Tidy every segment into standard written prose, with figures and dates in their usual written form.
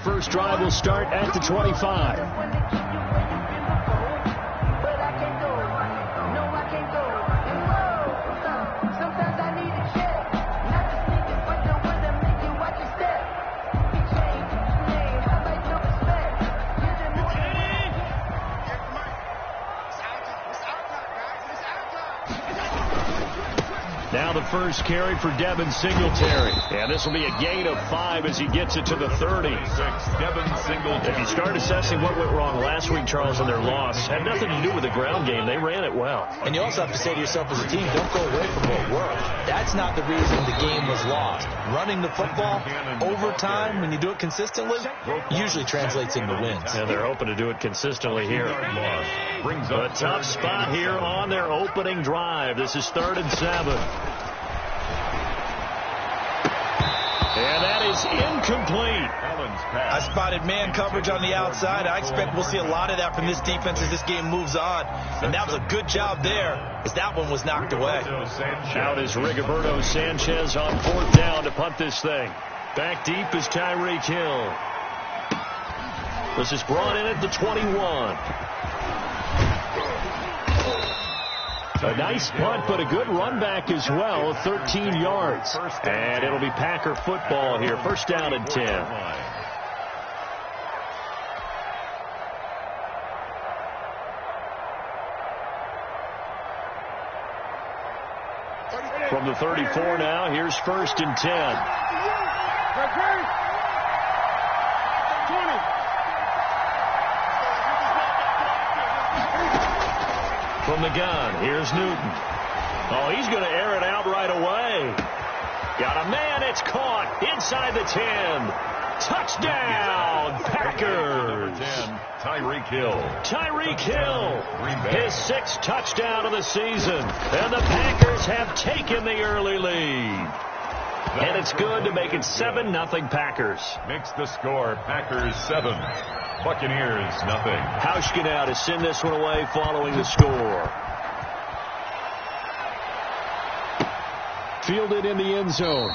first drive will start at the 25. Now the first carry for Devin Singletary. And this will be a gain of 5 as he gets it to the 30. Devin Singletary. If you start assessing what went wrong last week, Charles, in their loss, had nothing to do with the ground game. They ran it well. And you also have to say to yourself as a team, don't go away from what worked. That's not the reason the game was lost. Running the football over time, when you do it consistently, usually translates into wins. And they're hoping to do it consistently here. A tough spot here on their opening drive. This is 3rd and 7. And that is incomplete. I spotted man coverage on the outside. I expect we'll see a lot of that from this defense as this game moves on. And that was a good job there as that one was knocked away. Out is Rigoberto Sanchez on 4th down to punt this thing. Back deep is Tyreek Hill. This is brought in at the 21. A nice punt, but a good run back as well, 13 yards. And it'll be Packer football here. First down and 10. From the 34 now, here's 1st and 10. From the gun, here's Newton. Oh, he's going to air it out right away. Got a man, it's caught inside the 10. Touchdown, Packers. 10, Tyreek Hill. Tyreek Hill, his 6th touchdown of the season. And the Packers have taken the early lead. And it's good to make it 7-0 Packers. Makes the score Packers 7. Buccaneers nothing. Hauschka now to send this one away following the score. Fielded in the end zone.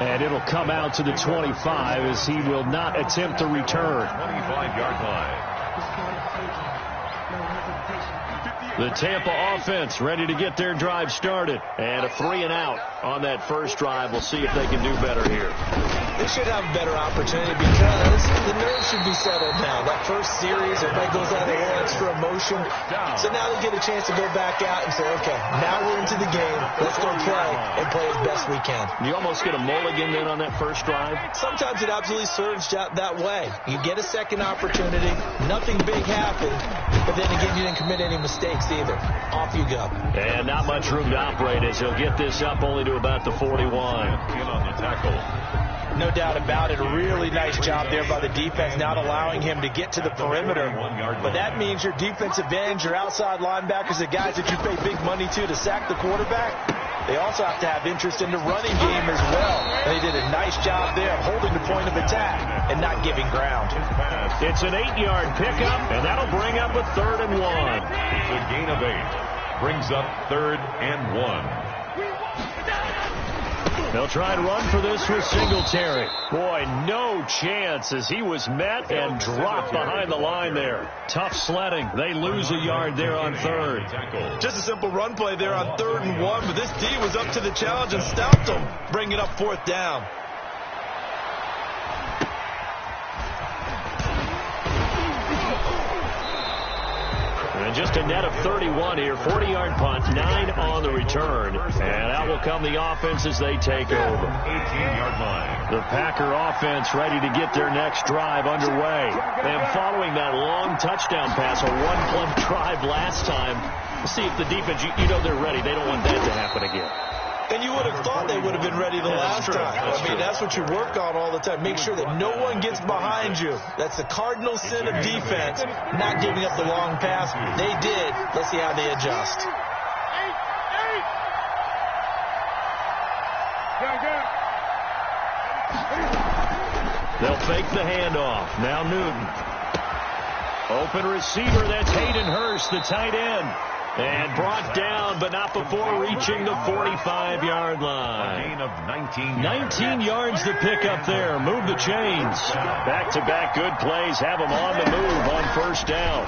And it'll come out to the 25 as he will not attempt to return. 25-yard line. The Tampa offense ready to get their drive started. And a 3-and-out on that first drive. We'll see if they can do better here. They should have a better opportunity because the nerves should be settled now. That first series, everybody goes out of a little extra emotion. So now they get a chance to go back out and say, okay, now we're into the game. Let's go play and play as best we can. You almost get a mulligan then on that first drive? Sometimes it absolutely serves that way. You get a second opportunity. Nothing big happened. But then again, you didn't commit any mistakes either. Off you go. And not much room to operate as he'll get this up only to about the 41. In on the tackle. No doubt about it. A really nice job there by the defense, not allowing him to get to the perimeter. But that means your defensive ends, your outside linebackers, the guys that you pay big money to sack the quarterback, they also have to have interest in the running game as well. And they did a nice job there of holding the point of attack and not giving ground. It's an 8-yard pickup, and that'll bring up a 3rd and 1. It's a gain of 8. Brings up 3rd and 1. They'll try and run for this with Singletary. Boy, no chance as he was met and dropped behind the line there. Tough sledding. They lose a yard there on 3rd. Just a simple run play there on 3rd and 1, but this D was up to the challenge and stopped them, bringing up 4th down. And just a net of 31 here. 40-yard punt, 9 on the return. And out will come the offense as they take over. 18-yard line. The Packer offense ready to get their next drive underway. And following that long touchdown pass, a one-play drive last time, we'll see if the defense, you know they're ready. They don't want that to happen again. And you would have thought they would have been ready the last time. That's what you work on all the time. Make sure that no one gets behind you. That's the cardinal sin of defense, not giving up the long pass. They did. Let's see how they adjust. They'll fake the handoff. Now Newton. Open receiver, that's Hayden Hurst, the tight end. And brought down, but not before reaching the 45-yard line. A gain of 19 19 yards to pick up there. Move the chains. Back-to-back good plays have him on the move on first down.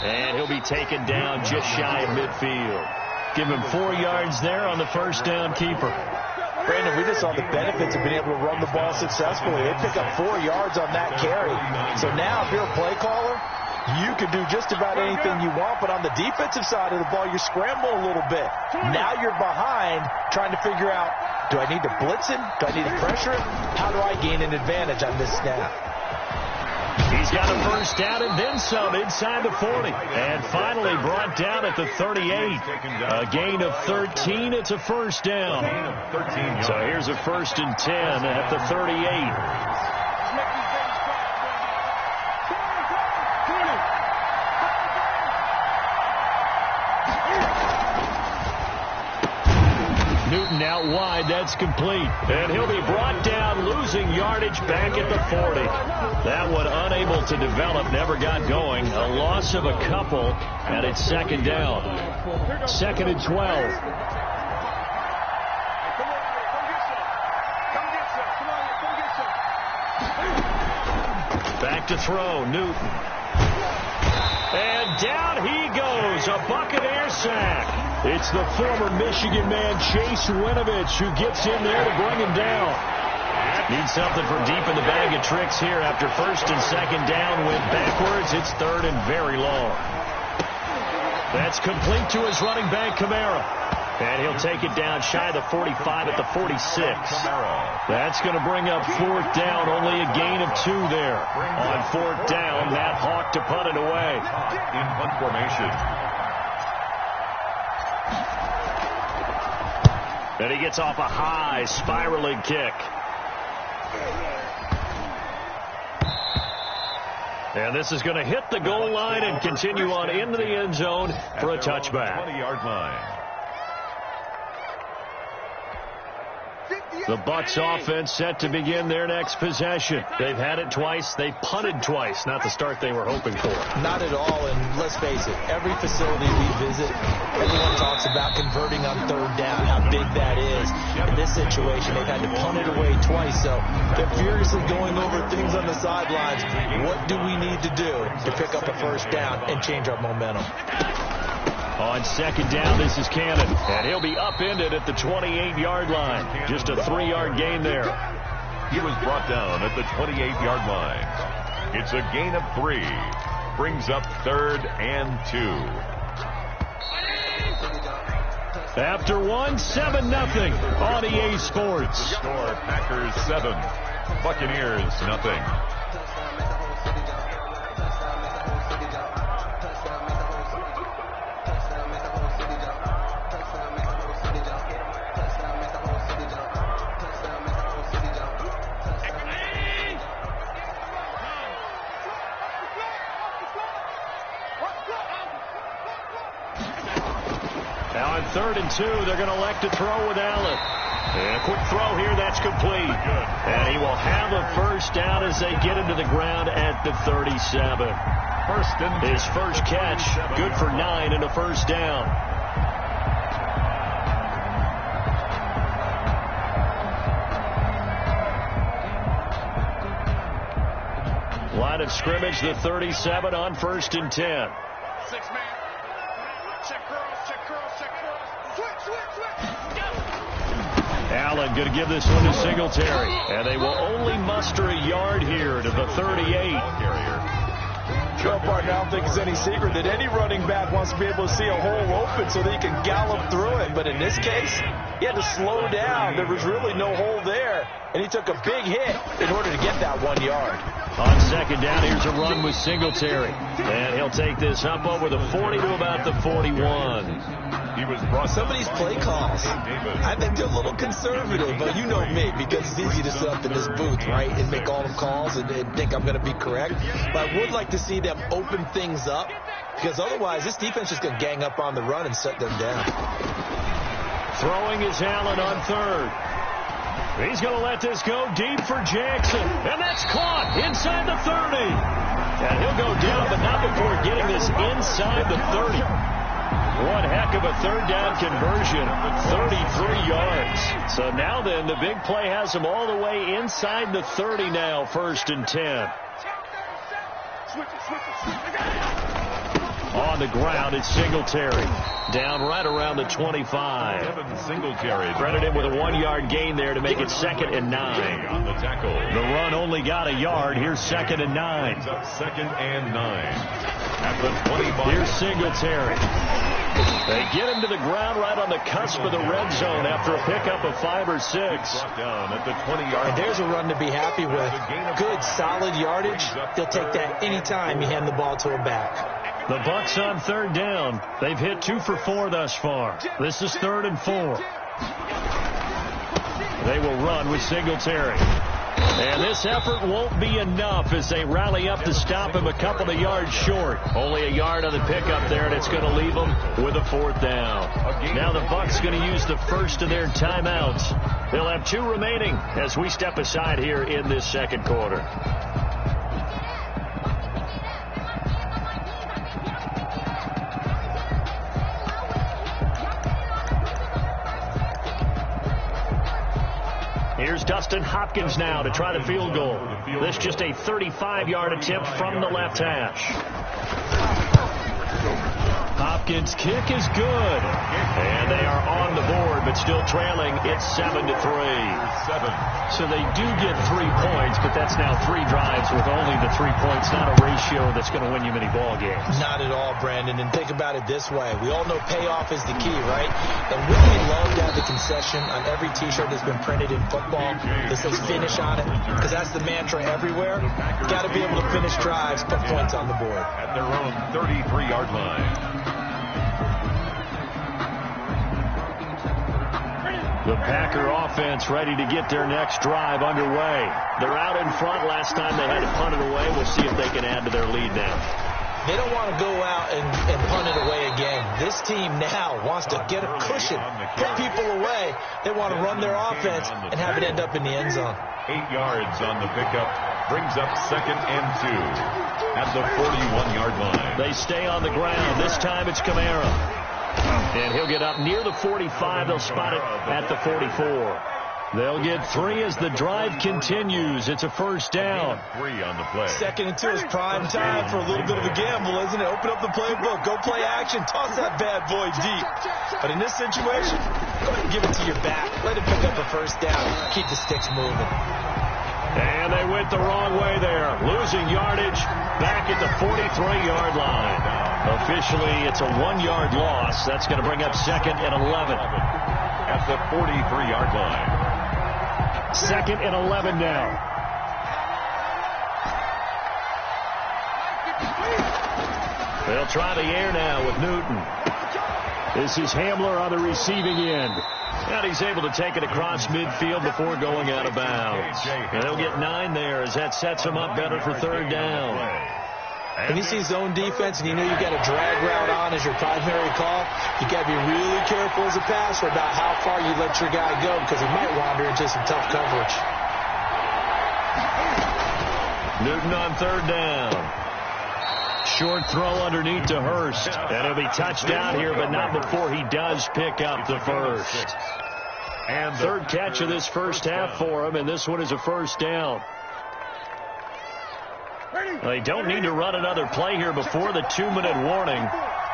And he'll be taken down just shy of midfield. Give him 4 yards there on the first down keeper. Brandon, we just saw the benefits of being able to run the ball successfully. They pick up 4 yards on that carry. So now if you're a play caller, you can do just about anything you want, but on the defensive side of the ball, you're scrambling a little bit. Now you're behind trying to figure out, do I need to blitz him? Do I need to pressure him? How do I gain an advantage on this snap? He's got a first down and then some inside the 40. And finally brought down at the 38. A gain of 13. It's a first down. So here's a 1st and 10 at the 38. Newton out wide. That's complete. And he'll be brought down, losing yardage back at the 40. That one unable to develop, never got going. A loss of a couple, and it's 2nd down. 2nd and 12. Back to throw, Newton. And down he goes, a Buccaneer sack. It's the former Michigan man, Chase Winovich, who gets in there to bring him down. Needs something from deep in the bag of tricks here after 1st and 2nd down. Went backwards. It's 3rd and very long. That's complete to his running back, Kamara. And he'll take it down shy of the 45 at the 46. That's going to bring up 4th down. Only a gain of 2 there. On 4th down, Matt Hawk to punt it away. in punt formation. And he gets off a high spiraling kick. And this is going to hit the goal line and continue on into the end zone for a touchback. 20-yard line. The Bucs offense set to begin their next possession. They've had it twice. They punted twice. Not the start they were hoping for. Not at all. And let's face it, every facility we visit, everyone talks about converting on 3rd down, how big that is. In this situation, they've had to punt it away twice. So they're furiously going over things on the sidelines. What do we need to do to pick up a 1st down and change our momentum? On 2nd down, this is Cannon. And he'll be upended at the 28-yard line. Just a 3-yard gain there. He was brought down at the 28-yard line. It's a gain of 3. Brings up 3rd and 2. After 1, 7-0 on EA Sports. Score Packers 7. Buccaneers nothing. Now on 3rd and 2, they're going to elect to throw with Allen. And a quick throw here, that's complete. And he will have a 1st down as they get him to the ground at the 37. His first catch, good for 9 and a 1st down. Line of scrimmage, the 37 on 1st and 10. 6-man. Check cross. Allen going to give this one to Singletary. And they will only muster a yard here to the 38. Joe Barton, I don't think it's any secret that any running back wants to be able to see a hole open so that he can gallop through it. But in this case, he had to slow down. There was really no hole there. And he took a big hit in order to get that 1 yard. On 2nd down, here's a run with Singletary. And he'll take this up over the 40 to about the 41. He was brought. Some of these play calls, I think they're a little conservative, but you know me, because it's easy to sit up in this booth, right, and make all the calls and think I'm going to be correct. But I would like to see them open things up, because otherwise this defense is going to gang up on the run and set them down. Throwing is Allen on 3rd. He's going to let this go deep for Jackson. And that's caught inside the 30. And he'll go down, but not before getting this inside the 30. One heck of a third down conversion, 33 yards. So now then, the big play has him all the way inside the 30 now, 1st and 10. On the ground, it's Singletary. Down right around the 25. Evan Singletary Credit him with a 1-yard gain there to make it 2nd and 9. on the tackle. The run only got a yard. Here's 2nd and 9. It's up 2nd and 9. At the 25. Here's Singletary. They get him to the ground right on the cusp of the red zone after a pickup of 5 or 6. Brought down at the 20-yard. And there's a run to be happy with. Good, solid yardage. They'll take that anytime you hand the ball to a back. The Bucs on 3rd down. They've hit 2 for 4 thus far. This is 3rd and 4. They will run with Singletary. And this effort won't be enough as they rally up to stop him a couple of yards short. Only a yard on the pickup there, and it's going to leave them with a 4th down. Now the Bucs going to use the first of their timeouts. They'll have 2 remaining as we step aside here in this 2nd quarter. Here's Dustin Hopkins now to try the field goal. This just a 35-yard attempt from the left hash. Hopkins' kick is good. And they are on the board, but still trailing. It's 7-3. So they do get 3 points, but that's now 3 drives with only the 3 points. Not a ratio that's going to win you many ball games. Not at all, Brandon. And think about it this way. We all know payoff is the key, right? And wouldn't we love to have the concession on every T-shirt that's been printed in football that says finish on it? Because that's the mantra everywhere. Got to be able to finish drives, put points on the board. At their own 33-yard line. The Packer offense ready to get their next drive underway. They're out in front. Last time they had to punt it away. We'll see if they can add to their lead now. They don't want to go out and punt it away again. This team now wants to get a cushion, put people away. They want to run their offense and have it end up in the end zone. 8 yards on the pickup. Brings up 2nd and 2 at the 41-yard line. They stay on the ground. This time it's Kamara. And he'll get up near the 45. They'll spot it at the 44. They'll get 3 as the drive continues. It's a 1st down. 3 on the play. 2nd and 2 is prime time for a little bit of a gamble, isn't it? Open up the playbook. Go play action. Toss that bad boy deep. But in this situation, go ahead and give it to your back. Let it pick up a 1st down. Keep the sticks moving. And they went the wrong way there. Losing yardage back at the 43-yard line. Officially, it's a 1-yard loss. That's going to bring up 2nd and 11. At the 43-yard line. 2nd and 11 now. They'll try the air now with Newton. This is Hamler on the receiving end. And he's able to take it across midfield before going out of bounds. And they'll get 9 there as that sets him up better for 3rd down. When you see zone defense and you know you've got a drag route on as your primary call, you got to be really careful as a passer about how far you let your guy go because he might wander into some tough coverage. Newton on 3rd down. Short throw underneath to Hurst. And it'll be touchdown here, but not before he does pick up the 1st. And 3rd catch of this 1st half for him, and this one is a 1st down. They don't need to run another play here before the 2-minute warning.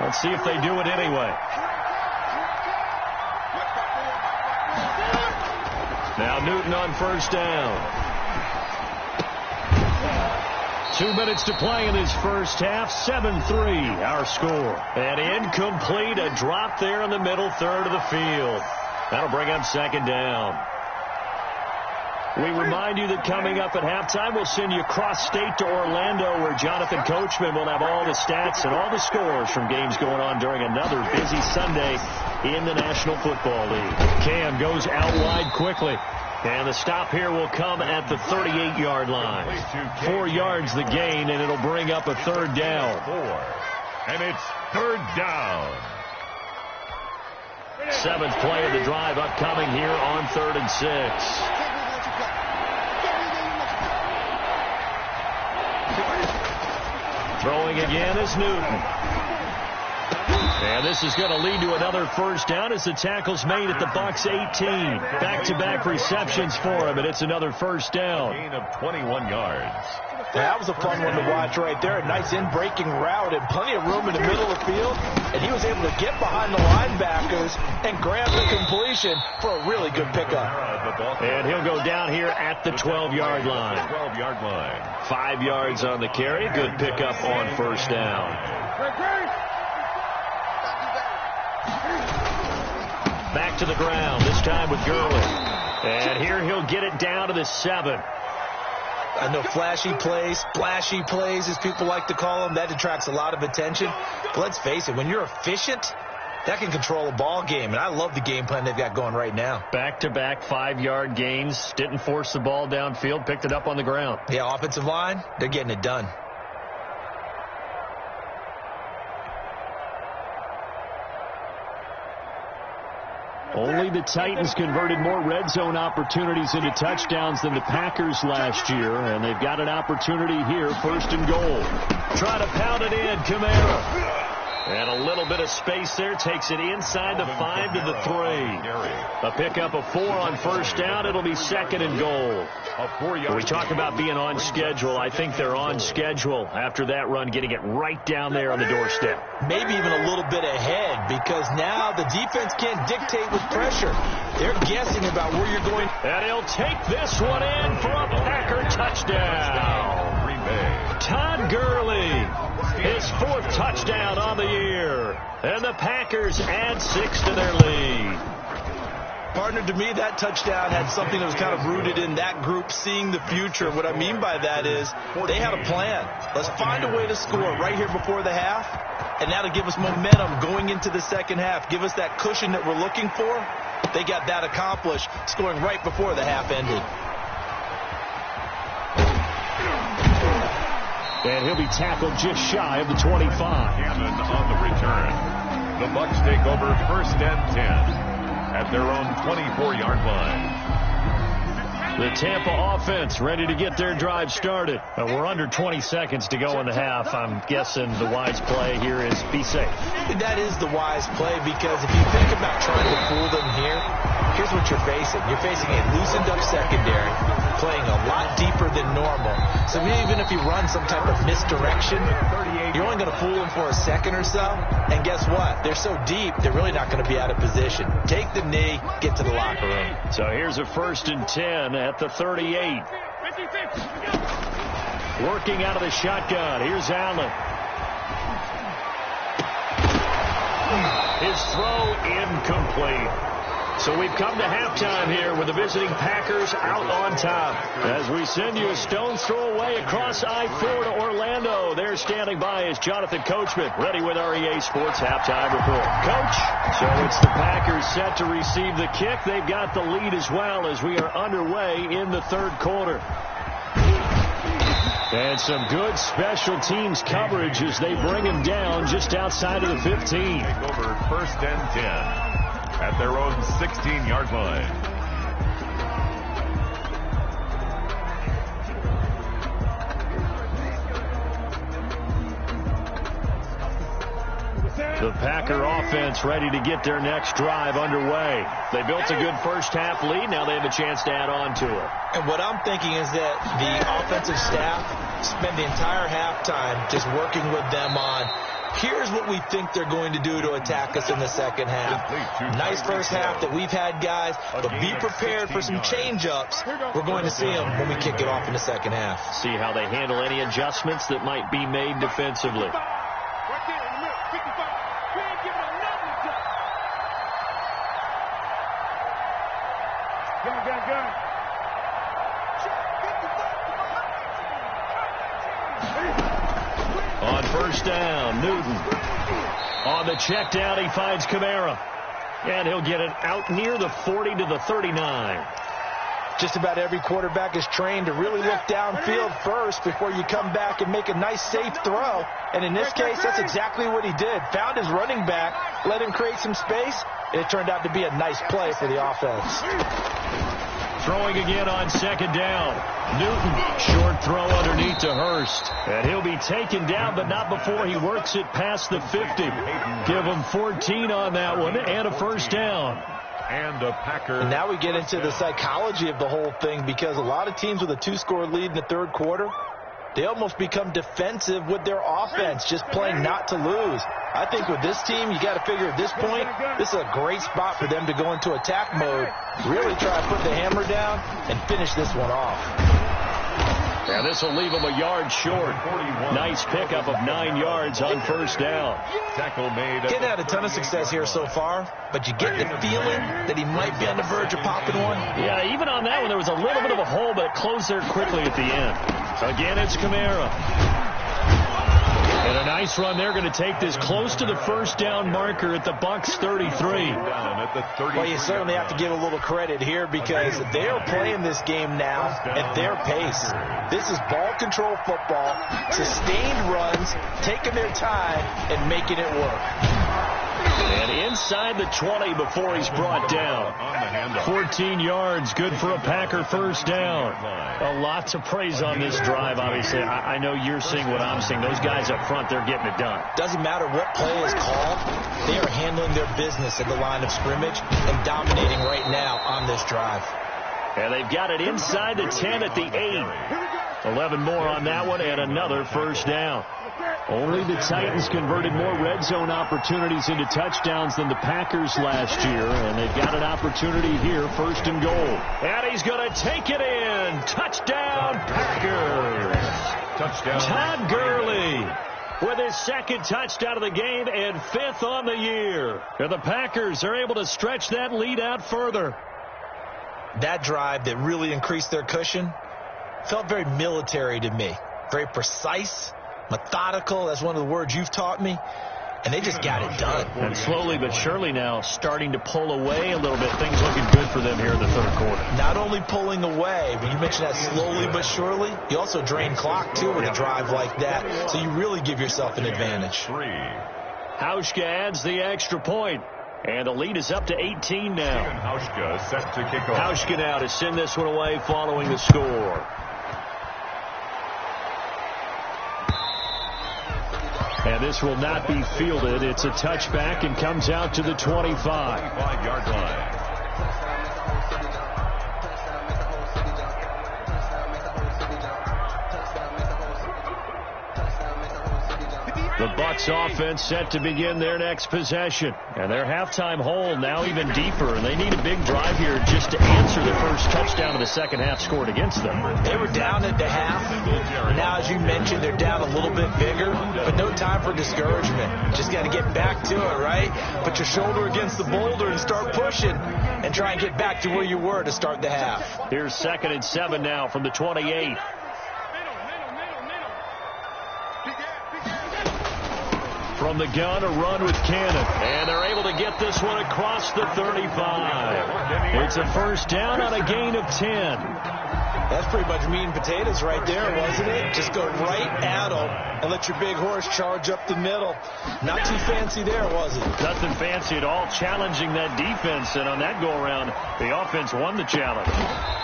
Let's see if they do it anyway. Now Newton on 1st down. 2 minutes to play in this 1st half. 7-3 our score. And incomplete. A drop there in the middle 3rd of the field. That'll bring up 2nd down. We remind you that coming up at halftime, we'll send you cross-state to Orlando, where Jonathan Coachman will have all the stats and all the scores from games going on during another busy Sunday in the National Football League. Cam goes out wide quickly. And the stop here will come at the 38-yard line. 4 yards the gain, and it'll bring up a 3rd down. And it's 3rd down. 7th play of the drive upcoming here on 3rd and 6. Throwing again is Newton. And this is going to lead to another first down as the tackle's made at the Bucs 18. Back-to-back receptions for him, and it's another first down. Gain of 21 yards. That was a fun one to watch right there. A nice in-breaking route and plenty of room in the middle of the field. And he was able to get behind the linebackers and grab the completion for a really good pickup. And he'll go down here at the 12-yard line. 12-yard line. 5 yards on the carry. Good pickup on first down. Back to the ground, this time with Gurley. And here he'll get it down to the 7. I know flashy plays, splashy plays, as people like to call them, that attracts a lot of attention. But let's face it, when you're efficient, that can control a ball game. And I love the game plan they've got going right now. Back-to-back 5-yard gains. Didn't force the ball downfield. Picked it up on the ground. Yeah, offensive line, they're getting it done. Only the Titans converted more red zone opportunities into touchdowns than the Packers last year, and they've got an opportunity here, first and goal. Try to pound it in, Kamara. And a little bit of space there, takes it inside the 5 to the 3. A pickup of 4 on first down. It'll be second and goal. When we talk about being on schedule, I think they're on schedule after that run, getting it right down there on the doorstep. Maybe even a little bit ahead, because now the defense can't dictate with pressure. They're guessing about where you're going. And he'll take this one in for a Packer touchdown. Green Bay. Todd Gurley, his 4th touchdown on the year. And the Packers add 6 to their lead. Partner, to me, that touchdown had something that was kind of rooted in that group seeing the future. What I mean by that is they had a plan. Let's find a way to score right here before the half, and that'll give us momentum going into the second half. Give us that cushion that we're looking for. They got that accomplished, scoring right before the half ended. And he'll be tackled just shy of the 25. Hammond on the return. The Bucs take over first and 10 at their own 24-yard line. The Tampa offense ready to get their drive started. We're under 20 seconds to go in the half. I'm guessing the wise play here is be safe. That is the wise play, because if you think about trying to fool them here, here's what you're facing. You're facing a loosened up secondary, playing a lot deeper than normal. So even if you run some type of misdirection, you're only going to fool them for a second or so. And guess what? They're so deep, they're really not going to be out of position. Take the knee, get to the locker room. So here's a first and 10 at the 38. Working out of the shotgun. Here's Allen. His throw incomplete. So we've come to halftime here with the visiting Packers out on top. As we send you a stone's throw away across I-4 to Orlando. There standing by is Jonathan Coachman, ready with our EA Sports Halftime Report. Coach, so it's the Packers set to receive the kick. They've got the lead as well as we are underway in the third quarter. And some good special teams coverage as they bring him down just outside of the 15. Take over first and 10 at their own 16-yard line. The Packer offense ready to get their next drive underway. They built a good first half lead. Now they have a chance to add on to it. And what I'm thinking is that the offensive staff spent the entire halftime just working with them on, here's what we think they're going to do to attack us in the second half. Nice first half that we've had, guys, but be prepared for some change-ups. We're going to see them when we kick it off in the second half. See how they handle any adjustments that might be made defensively. On first down, Newton. On the check down, he finds Kamara. And he'll get it out near the 40 to the 39. Just about every quarterback is trained to really look downfield first before you come back and make a nice, safe throw. And in this case, that's exactly what he did. Found his running back, let him create some space, and it turned out to be a nice play for the offense. throwing again on second down. Newton, short throw underneath to Hurst. And he'll be taken down, but not before he works it past the 50. Give him 14 on that one and a first down. And a Packer. And now we get into the psychology of the whole thing, because a lot of teams with a 2-score lead in the third quarter, they almost become defensive with their offense, just playing not to lose. I think with this team, you got to figure at this point, this is a great spot for them to go into attack mode, really try to put the hammer down and finish this one off. Yeah, this will leave him a yard short. Nice pickup of 9 yards on first down. Tackle made. Getting had a ton of success here so far, but you get the feeling that he might be on the verge of popping one. Yeah, even on that one, there was a little bit of a hole, but it closed there quickly at the end. Again, it's Kamara. And a nice run. They're going to take this close to the first down marker at the Bucs 33. Well, you certainly have to give a little credit here, because they are playing this game now at their pace. This is ball control football, sustained runs, taking their time and making it work. And inside the 20 before he's brought down. 14 yards, good for a Packer first down. A lot to praise on this drive, obviously. I know you're seeing what I'm seeing. Those guys up front, they're getting it done. Doesn't matter what play is called. They are handling their business at the line of scrimmage and dominating right now on this drive. And they've got it inside the 10 at the 8. 11 more on that one and another first down. Only the Titans converted more red zone opportunities into touchdowns than the Packers last year, and they've got an opportunity here, first and goal. And he's going to take it in. Touchdown, Packers. Touchdown. Todd Gurley with his second touchdown of the game and fifth on the year. And the Packers are able to stretch that lead out further. That drive that really increased their cushion felt very military to me. Very precise, methodical. That's one of the words you've taught me. And they just got it done. And slowly but surely now starting to pull away a little bit. Things looking good for them here in the third quarter. Not only pulling away, but you mentioned that slowly but surely. You also drain clock, too, with a drive like that. So you really give yourself an advantage. Hauschka adds the extra point. And the lead is up to 18 now. Hauschka set to kick off. Hauschka now to send this one away following the score. And this will not be fielded. It's a touchback and comes out to the 25. 25-yard line. The Bucs offense set to begin their next possession. And their halftime hole now even deeper. And they need a big drive here just to answer the first touchdown of the second half scored against them. They were down at the half. Now, as you mentioned, they're down a little bit bigger. But no time for discouragement. Just got to get back to it, right? Put your shoulder against the boulder and start pushing. And try and get back to where you were to start the half. Here's 2nd and 7 now from the 28. From the gun, a run with Cannon. And they're able to get this one across the 35. It's a first down on a gain of 10. That's pretty much meat and potatoes right there, wasn't it? Just go right at them and let your big horse charge up the middle. Not too fancy there, was it? Nothing fancy at all, challenging that defense. And on that go-around, the offense won the challenge.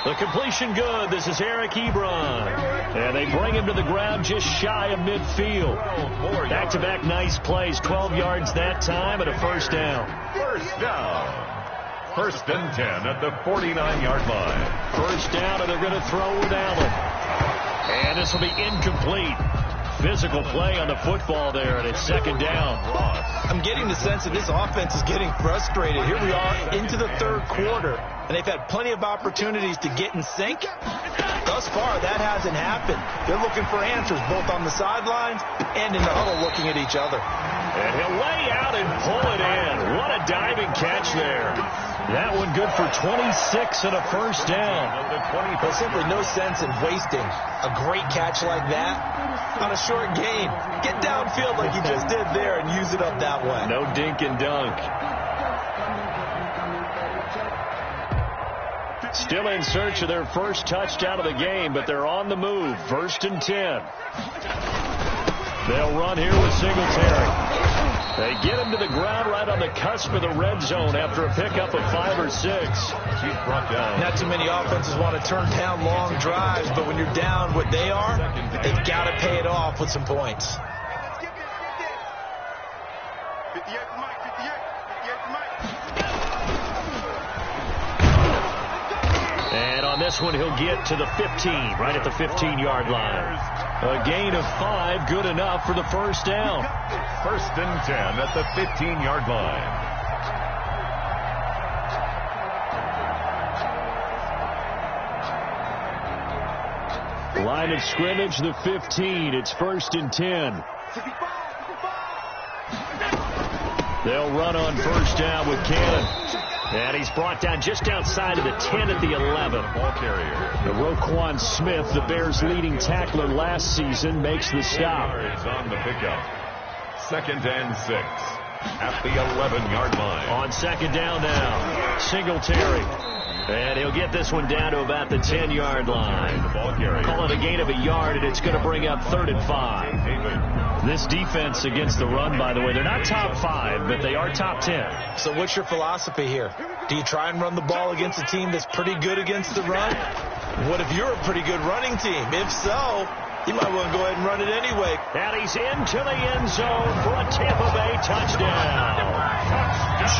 The completion good. This is Eric Ebron. And they bring him to the ground just shy of midfield. Back-to-back nice plays. 12 yards that time and a first down. First down. First and 10 at the 49-yard line. First down, and they're going to throw with Allen. And this will be incomplete. Physical play on the football there, and it's second down. I'm getting the sense that this offense is getting frustrated. Here we are into the third quarter, and they've had plenty of opportunities to get in sync. Thus far, that hasn't happened. They're looking for answers both on the sidelines and in the huddle looking at each other. And he'll lay out and pull it in. What a diving catch there. That one good for 26 and a first down. There's simply no sense in wasting a great catch like that on a short gain. Get downfield like you just did there and use it up that way. No dink and dunk. Still in search of their first touchdown of the game, but they're on the move. First and 10. They'll run here with Singletary. They get him to the ground right on the cusp of the red zone after a pickup of 5 or 6. He's brought down. Not too many offenses want to turn down long drives, but when you're down what they are, they've got to pay it off with some points. And on this one, he'll get to the 15, right at the 15-yard line. A gain of 5, good enough for the first down. 1st and 10 at the 15-yard line. Line of scrimmage, the 15. It's 1st and 10. They'll run on first down with Cannon. And he's brought down just outside of the 10 at the 11. Ball carrier. Roquan Smith, the Bears' leading tackler last season, makes the stop. Is on the pickup. 2nd and 6 at the 11-yard line. On second down now, Singletary. And he'll get this one down to about the 10-yard line. The ball carrier. Call it a gain of a yard, and it's going to bring up 3rd and 5. This defense against the run, by the way, they're not top 5, but they are top 10. So what's your philosophy here? Do you try and run the ball against a team that's pretty good against the run? What if you're a pretty good running team? If so, you might want to go ahead and run it anyway. And he's into the end zone for a Tampa Bay touchdown.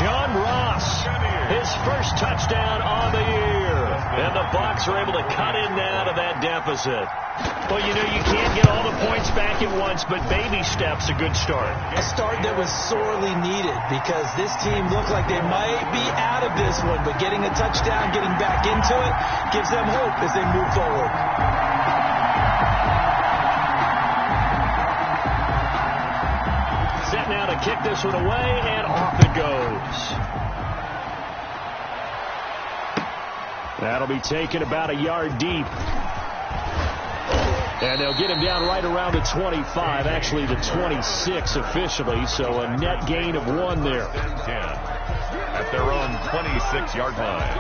John Ross, his first touchdown on the year. And the Bucs are able to cut in now to that deficit. Well, you know, you can't get all the points back at once, but baby steps, a good start. A start that was sorely needed because this team looked like they might be out of this one, but getting a touchdown, getting back into it, gives them hope as they move forward. Set now to kick this one away, and off it goes. That'll be taken about a yard deep. And they'll get him down right around the 25, actually the 26 officially, so a net gain of 1 there. 10 at their own 26-yard line.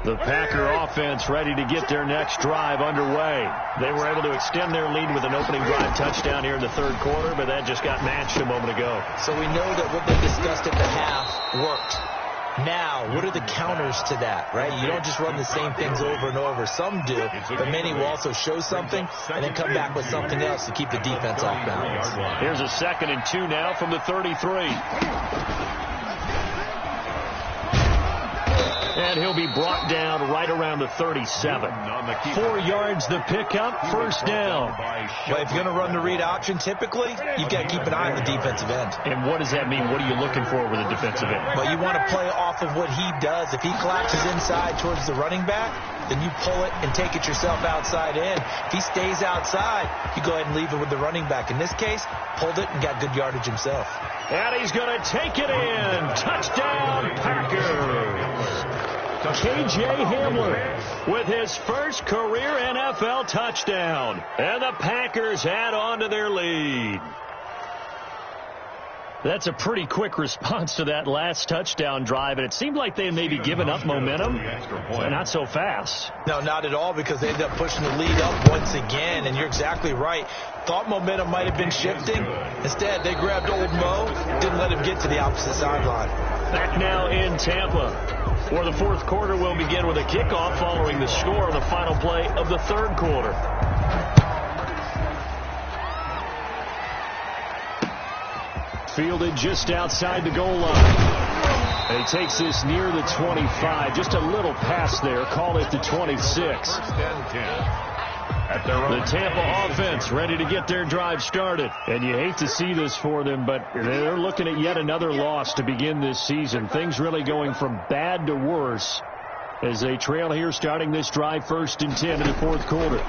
The Packer offense ready to get their next drive underway. They were able to extend their lead with an opening drive touchdown here in the 3rd quarter, but that just got matched a moment ago. So we know that what they discussed at the half worked. Now, what are the counters to that, right? You don't just run the same things over and over. Some do, but many will also show something and then come back with something else to keep the defense off balance. Here's a 2nd and 2 now from the 33. And he'll be brought down right around the 37. 4 yards the pickup, first down. Well, if you're going to run the read option, typically, you've got to keep an eye on the defensive end. And what does that mean? What are you looking for with a defensive end? Well, you want to play off of what he does. If he collapses inside towards the running back, then you pull it and take it yourself outside in. If he stays outside, you go ahead and leave it with the running back. In this case, pulled it and got good yardage himself. And he's going to take it in. Touchdown, Packers. K.J. Hamler with his first career NFL touchdown. And the Packers add on to their lead. That's a pretty quick response to that last touchdown drive, and it seemed like they may be giving up momentum. Not so fast. No, not at all, because they ended up pushing the lead up once again, and you're exactly right. Thought momentum might have been shifting. Instead, they grabbed old Mo, didn't let him get to the opposite sideline. Back now in Tampa, where the 4th quarter will begin with a kickoff following the score of the final play of the 3rd quarter. Fielded just outside the goal line. And he takes this near the 25. Just a little pass there. Call it the 26. The Tampa offense ready to get their drive started. And you hate to see this for them, but they're looking at yet another loss to begin this season. Things really going from bad to worse as they trail here starting this drive 1st and 10 in the 4th quarter.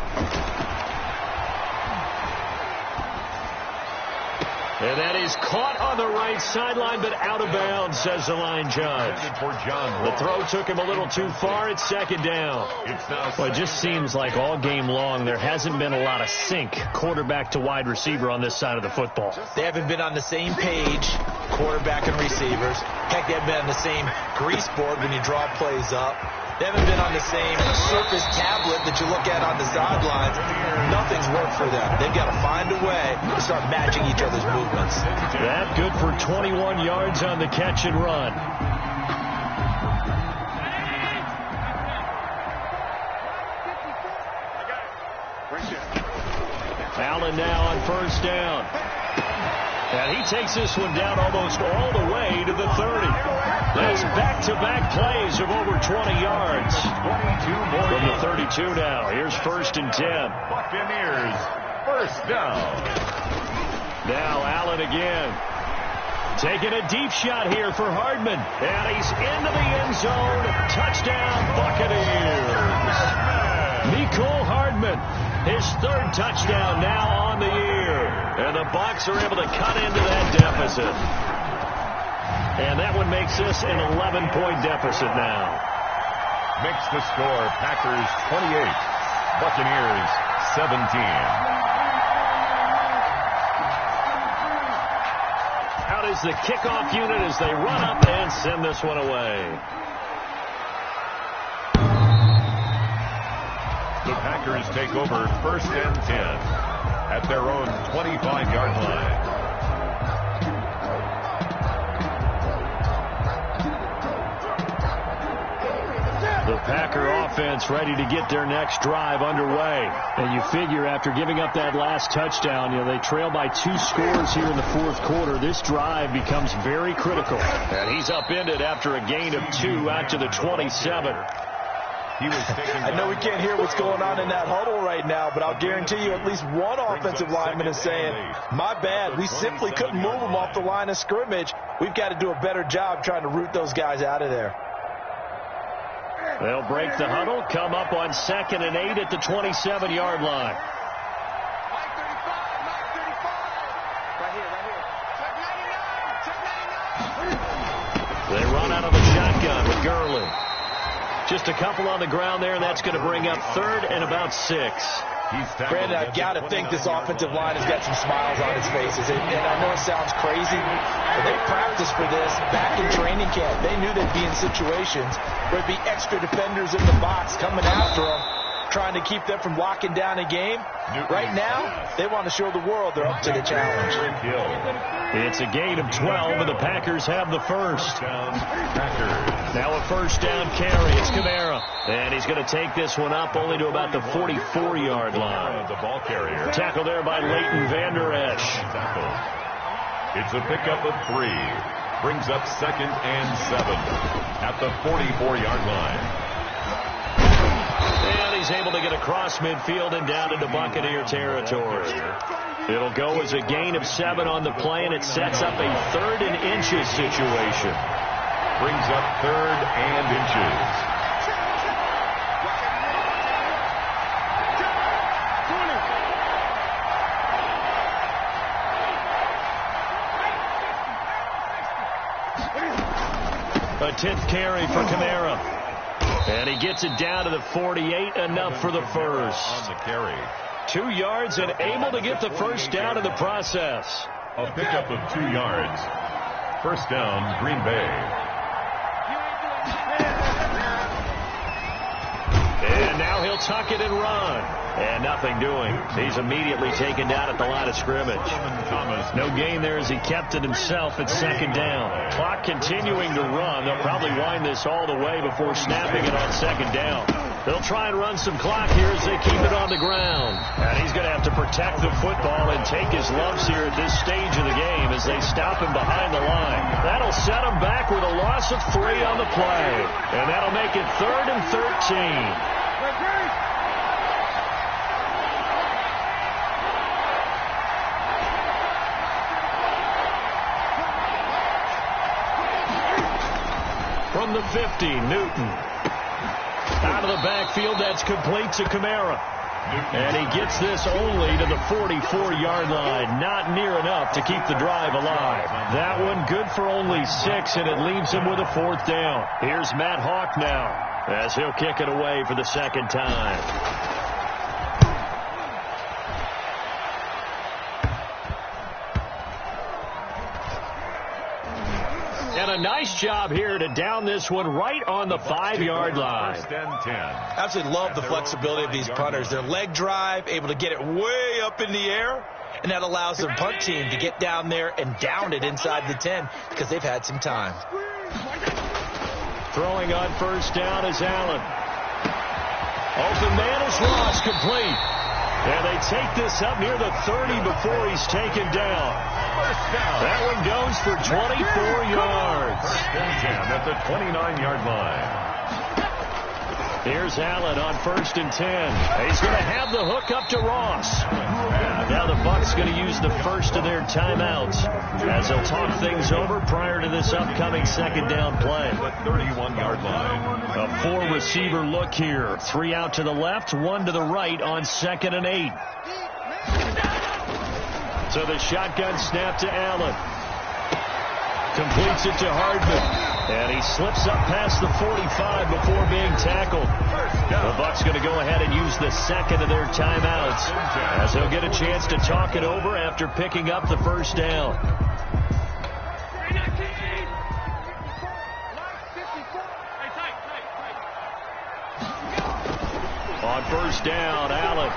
And that is caught on the right sideline, but out of bounds, says the line judge. The throw took him a little too far. It's second down. Well, it just seems like all game long there hasn't been a lot of sync quarterback to wide receiver on this side of the football. They haven't been on the same page, quarterback and receivers. Heck, they haven't been on the same grease board when you draw plays up. They haven't been on the same Surface tablet that you look at on the sidelines. Nothing's worked for them. They've got to find a way to start matching each other's movements. That good for 21 yards on the catch and run. Allen now on first down. And he takes this one down almost all the way to the 30. That's back-to-back plays of over 20 yards. From the 32 now. Here's first and 10. Buccaneers, first down. Now Allen again. Taking a deep shot here for Hardman. And he's into the end zone. Touchdown, Buccaneers. Mecole Hardman, his third touchdown now on the year. And the Bucs are able to cut into that deficit. And that one makes this an 11-point deficit now. Makes the score Packers 28, Buccaneers 17. Out is the kickoff unit as they run up and send this one away. The Packers take over first and 10 at their own 25-yard line. The Packer offense ready to get their next drive underway. And you figure after giving up that last touchdown, they trail by 2 scores here in the fourth quarter. This drive becomes very critical. And he's upended after a gain of 2 out to the 27. I know we can't hear what's going on in that huddle right now, but I'll guarantee you at least one offensive lineman is saying, my bad, we simply couldn't move them off the line of scrimmage. We've got to do a better job trying to root those guys out of there. They'll break the huddle, come up on 2nd and 8 at the 27-yard line. They run out of the shotgun with Gurley. Just a couple on the ground there, and that's going to bring up 3rd and about 6. Brandon, I've got to think this offensive line has got some smiles on its faces. And I know it sounds crazy, but they practiced for this back in training camp. They knew they'd be in situations where there'd be extra defenders in the box coming after them, trying to keep them from locking down a game. Right now, they want to show the world they're up to the challenge. It's a gain of 12, and the Packers have the first. Now a first down carry. It's Kamara. And he's going to take this one up only to about the 44-yard line. The ball carrier. Tackle there by Leighton Vander Esch. It's a pickup of 3. Brings up 2nd and 7 at the 44-yard line. And he's able to get across midfield and down into Buccaneer territory. It'll go as a gain of 7 on the play, and it sets up a 3rd and inches situation. Brings up 3rd and inches. A 10th carry for Kamara. And he gets it down to the 48, enough for the first. On the carry. 2 yards and able to get the first down in the process. A pickup of 2 yards. First down, Green Bay. And now he'll tuck it and run. And nothing doing. He's immediately taken down at the line of scrimmage. No gain there as he kept it himself at 2nd down. Clock continuing to run. They'll probably wind this all the way before snapping it on 2nd down. They'll try and run some clock here as they keep it on the ground. And he's going to have to protect the football and take his lumps here at this stage of the game as they stop him behind the line. That'll set him back with a loss of 3 on the play. And that'll make it 3rd and 13. From the 50, Newton. Out of the backfield, that's complete to Kamara. And he gets this only to the 44-yard line. Not near enough to keep the drive alive. That one good for only 6, and it leaves him with a 4th down. Here's Matt Hawk now, as he'll kick it away for the 2nd time. And a nice job here to down this one right on the 5-yard line. I absolutely love the flexibility of these punters. Their leg drive, able to get it way up in the air, and that allows their punt team to get down there and down it inside the 10 because they've had some time. Throwing on 1st down is Allen. Open man is Ross, complete. And they take this up near the 30 before he's taken down. That one goes for 24 yards. At the 29-yard line. Here's Allen on 1st and 10. He's going to have the hook up to Ross. Now the Bucs going to use the first of their timeouts as they'll talk things over prior to this upcoming 2nd down play. The 31-yard line. A 4-receiver look here. 3 out to the left, 1 to the right on 2nd and 8. So the shotgun snap to Allen. Completes it to Hardman. And he slips up past the 45 before being tackled. The Bucs going to go ahead and use the 2nd of their timeouts as they'll get a chance to talk it over after picking up the 1st down. On 1st down, Allen.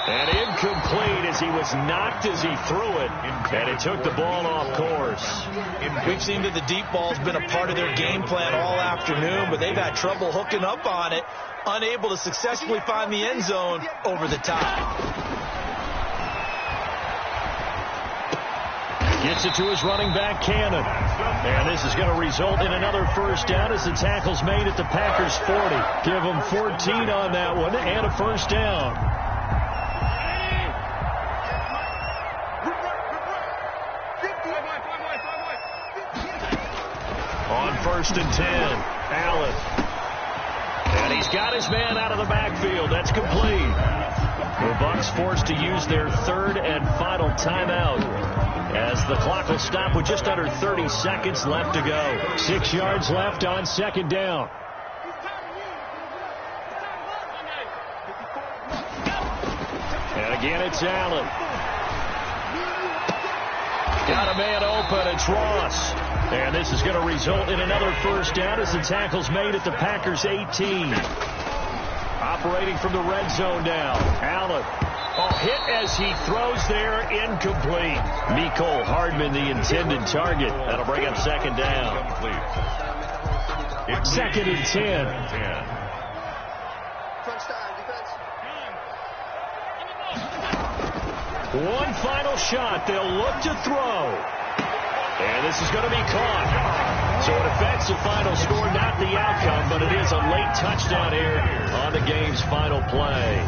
And incomplete as he was knocked as he threw it. And it took the ball off course. We've seen that the deep ball's been a part of their game plan all afternoon, but they've had trouble hooking up on it, unable to successfully find the end zone over the top. Gets it to his running back, Cannon. And this is going to result in another 1st down as the tackle's made at the Packers 40. Give them 14 on that one and a 1st down. On 1st and 10, Allen. And he's got his man out of the backfield. That's complete. The Bucs forced to use their 3rd and final timeout as the clock will stop with just under 30 seconds left to go. 6 yards left on 2nd down. And again, it's Allen. Got a man open. It's Ross. And this is going to result in another 1st down as the tackle's made at the Packers 18. Operating from the red zone now. Allen. Hit as he throws there. Incomplete. Mecole Hardman, the intended target. That'll bring up 2nd down. 2nd and 10. One final shot. They'll look to throw. And this is going to be caught. So it affects the final score, not the outcome, but it is a late touchdown here on the game's final play.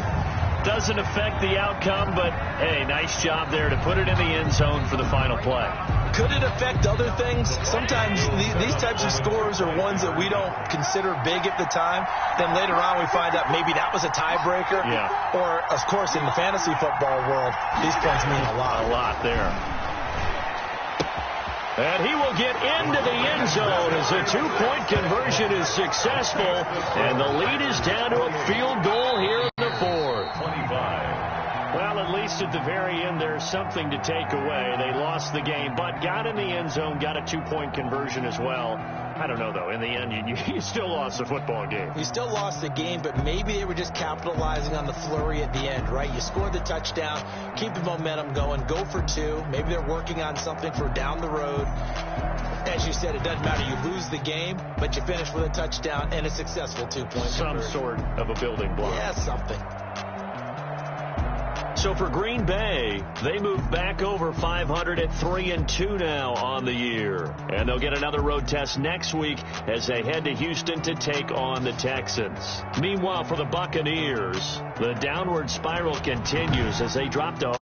Doesn't affect the outcome, but, hey, nice job there to put it in the end zone for the final play. Could it affect other things? Sometimes these types of scores are ones that we don't consider big at the time. Then later on we find out maybe that was a tiebreaker. Yeah. Or, of course, in the fantasy football world, these points mean a lot. A lot there. And he will get into the end zone as a 2-point conversion is successful. And the lead is down to a field goal here in the 4th. 25. Well, at least at the very end, there's something to take away. They lost the game, but got in the end zone, got a 2-point conversion as well. I don't know, though. In the end, you still lost the football game. You still lost the game, but maybe they were just capitalizing on the flurry at the end, right? You scored the touchdown, keep the momentum going, go for 2. Maybe they're working on something for down the road. As you said, it doesn't matter. You lose the game, but you finish with a touchdown and a successful 2-point Some sort of a building block. Yeah, something. So for Green Bay, they move back over 500 at 3-2 now on the year. And they'll get another road test next week as they head to Houston to take on the Texans. Meanwhile, for the Buccaneers, the downward spiral continues as they drop to